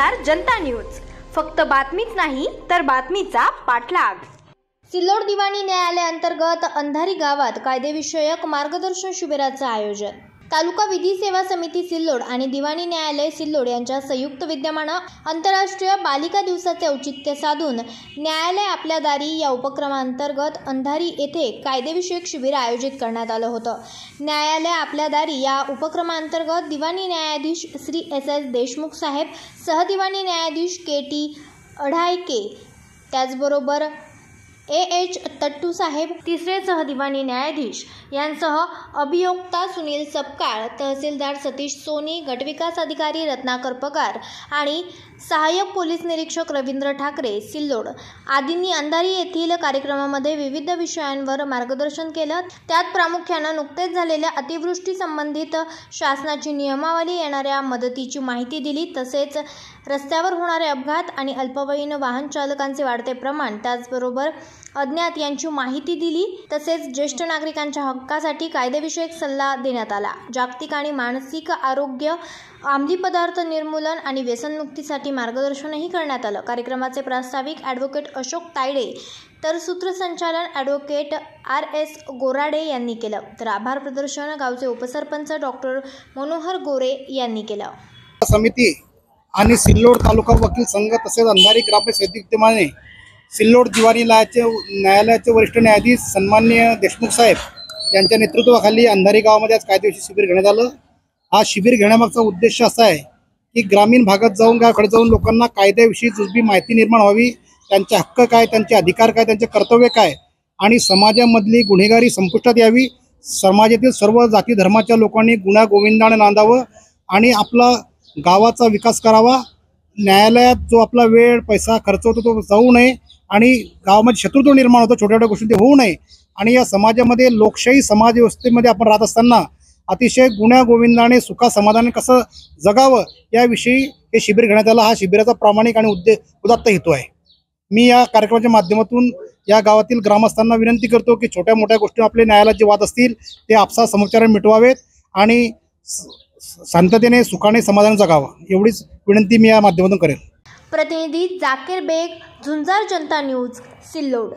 झुंजार जनता news, फक्त बातमीच नाही तर बातमीचा पाठलाग। सिल्लोड दिवाणी न्यायालय अंतर्गत अंधारी गावात कायदेविषयक मार्गदर्शन शिबिराचे आयोजन। तालुका विधी सेवा समिती सिल्लोड आणि दिवाणी न्यायालय सिल्लोड यांच्या संयुक्त विद्यमाने आंतरराष्ट्रीय बालिका दिवसाचे औचित्य साधून न्यायालय आपल्या दारी या उपक्रमांतर्गत अंधारी येथे कायदेविषयक शिबिर आयोजित करण्यात आलं होतं। न्यायालय आपल्या दारी या उपक्रमांतर्गत दिवाणी न्यायाधीश श्री SS देशमुख साहेब, सहदिवाणी न्यायाधीश KT अढायके, त्याचबरोबर AH तट्टू साहेब, तिसरे सहदिवाणी न्यायाधीश यांसह अभियोक्ता सुनील सपकाळ, तहसीलदार सतीश सोनी, गटविकास अधिकारी रत्नाकर पगार आणि सहाय्यक पोलीस निरीक्षक रवींद्र ठाकरे सिल्लोड आदींनी अंधारी येथील कार्यक्रमामध्ये विविध विषयांवर मार्गदर्शन केलं। त्यात प्रामुख्याने नुकतेच झालेल्या अतिवृष्टी संबंधित शासनाची नियमावली, येणाऱ्या मदतीची माहिती दिली। तसेच रस्त्यावर होणारे अपघात आणि अल्पवयीन वाहन चालकांचे वाढते प्रमाण, त्याचबरोबर अज्ञात यांची माहिती दिली। तसेच ज्येष्ठ नागरिकांच्या हक्कासाठी कायदेविषयक सल्ला देण्यात आला। जागतिक आणि मानसिक आरोग्य, अंमली पदार्थ निर्मूलन आणि व्यसनमुक्तीसाठी मार्गदर्शनही करण्यात आलं। कार्यक्रमाचे प्रास्ताविक ॲडव्होकेट अशोक तायडे तर सूत्रसंचालन ॲडव्होकेट RS गोराडे यांनी केलं, तर आभार प्रदर्शन गावचे उपसरपंच डॉक्टर मनोहर गोरे यांनी केलं। समिती आणि सिल्लोड तालुका वकील संघ तसेच अंधारी ग्रामपंचायत विद्यमाने सिल्लोड दिवाणी न्यायालयाचे वरिष्ठ न्यायाधीश सन्माननीय देशमुख साहेब यांच्या नेतृत्वाखाली अंधारी गावामध्ये आज कायदेविषयक शिबिर घेण्यात आलं। हा शिबिर घेण्यामागचा उद्देश असा आहे की ग्रामीण भागात जाऊन गावाकडे जाऊन लोकांना कायद्याविषयी जुजबी माहिती निर्माण व्हावी, त्यांचे हक्क काय, त्यांचे अधिकार काय, त्यांचे कर्तव्य काय आणि समाजामधली गुन्हेगारी संपुष्टात यावी। समाजातील सर्व जाती धर्माच्या लोकांनी गुण्यागोविंदाने नांदावं आणि आपला गावाचा विकास करावा। न्यायालयात जो आपला वेळ पैसा खर्च होतो तो जाऊ नये आणि गावामध्ये शत्रुत्व निर्माण होतं, छोट्या छोट्या गोष्टी ते होऊ नये आणि या समाजामध्ये लोकशाही समाज व्यवस्थेमध्ये आपण राहत असताना अतिशय गुण्यागोविंदाने सुखा समाधानाने कसं जगावं याविषयी हे शिबिर घेण्यात आलं। हा शिबिराचा प्रामाणिक आणि उदात्त हेतू आहे। मी या कार्यक्रमाच्या माध्यमातून या गावातील ग्रामस्थांना विनंती करतो की छोट्या मोठ्या गोष्टी आपले न्यायालयात जे वाद असतील ते आपसात समोपचाराने मिटवावेत आणि शांततेने सुखाने समाधान जगावं, एवढीच विनंती मी या माध्यमातून करेन। प्रतिनिधी जाकीर बेग, झुंजार जनता न्यूज, सिल्लोड।